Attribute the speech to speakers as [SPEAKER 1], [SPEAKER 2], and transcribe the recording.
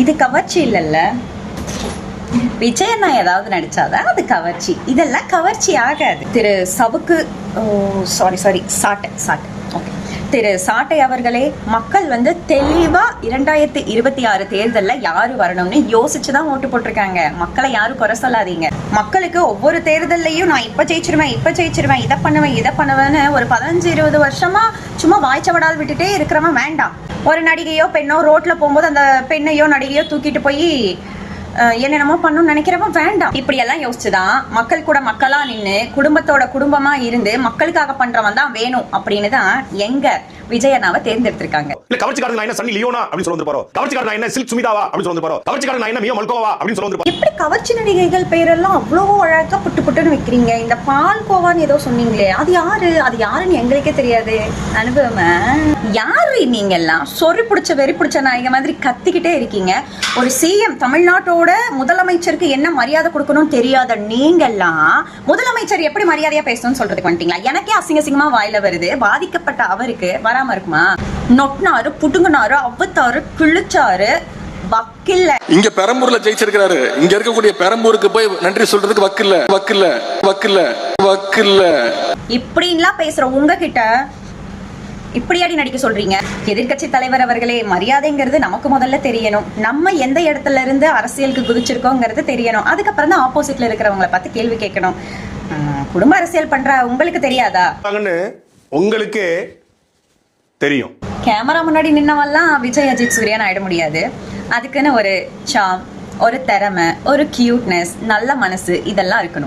[SPEAKER 1] இது கவர்ச்சி இல்லைல்ல. விஜயண்ணா ஏதாவது நடிச்சாதான் அது கவர்ச்சி. இதெல்லாம் கவர்ச்சி ஆகாது. திரு சவுக்கு சாட்டை ஓகே, திரு சாட்டை அவர்களே, மக்கள் தெளிவா 2026 தேர்தலில் யாரு வரணும்னு யோசிச்சுதான் ஓட்டு போட்டிருக்காங்க. மக்களை யாரும் குறை சொல்லாதீங்க. மக்களுக்கு ஒவ்வொரு தேர்தல்லையும் நான் இப்ப ஜெயிச்சிருவேன் இதை பண்ணுவேன்னு ஒரு 15-20 வருஷமா சும்மா வாய்ச்சவடால் விட்டுட்டே இருக்கிறவன் வேண்டாம். ஒரு நடிகையோ பெண்ணோ ரோட்ல போகும்போது அந்த பெண்ணையோ நடிகையோ தூக்கிட்டு போய் என்னென்னமோ பண்ணணும்னு நினைக்கிறவன் வேண்டாம். இப்படி எல்லாம் யோசிச்சுதான் மக்கள் கூட மக்களா நின்று குடும்பத்தோட குடும்பமா இருந்து மக்களுக்காக பண்றவன் தான் வேணும் அப்படின்னு தான் எங்க விஜயண்ணாவை தேர்ந்தெடுத்திருக்காங்க. எப்படி கவர்ச்சி நடிகைகள் பேரெல்லாம் அவ்வளோ அழகா புட்டுன்னு வைக்கிறீங்க? இந்த பால்கோவான்னு ஏதோ சொன்னீங்களே, அது யாருன்னு எங்களுக்கே தெரியாது. அனுபவமா யாரு நீங்க எல்லாம்? சொறி பிடிச்ச வெறி பிடிச்ச நாயக மாதிரி கத்திக்கிட்டே இருக்கீங்க. ஒரு சிஎம், தமிழ்நாட்டோட முதலமைச்சருக்கு என்ன மரியாதை கொடுக்கணும் தெரியாத நீங்கெல்லாம் முதலமைச்சர் எப்படி மரியாதையா பேசணும்னு சொல்றதுக்கு வந்துட்டீங்களா? எனக்கே அசிங்கமா வாயில வருது. பாதிக்கப்பட்ட அவருக்கு வராம இருக்குமா? நொட்டினாரு, புடுங்கினாரு, அவுத்தாரு, கிழிச்சாரு, வக்கில்ல.
[SPEAKER 2] இங்க பெரம்பூர்ல ஜெயிச்சிருக்காரு. இங்க இருக்கக்கூடிய பெரம்பூருக்கு போய் நன்றி சொல்றதுக்கு வக்கில்ல. இப்படின்லாம்
[SPEAKER 1] பேசுற உங்ககிட்ட இப்படியாடி நடிக்க சொல்றீங்க? எதிர்கட்சி தலைவர் அவர்களே, மரியாதைங்கிறது நமக்கு முதல்ல தெரியணும். நம்ம எந்த இடத்துல இருந்து அரசியலுக்கு குதிச்சிருக்கோங்கிறது தெரியணும். அதுக்கப்புறம் தான் ஆப்போசிட்ல இருக்கிறவங்களை பார்த்து கேள்வி கேட்கணும். குடும்ப அரசியல் பண்ற உங்களுக்கு தெரியாதா?
[SPEAKER 3] உங்களுக்கே தெரியும்.
[SPEAKER 1] கேமரா முன்னாடி நின்னவெல்லாம் விஜய், அஜித், சூர்யான்னு ஆயிட முடியாது. அதுக்குன்னு ஒரு சாம், ஒரு திறமை, ஒரு கியூட்னஸ், நல்ல மனசு இதெல்லாம் இருக்கணும்.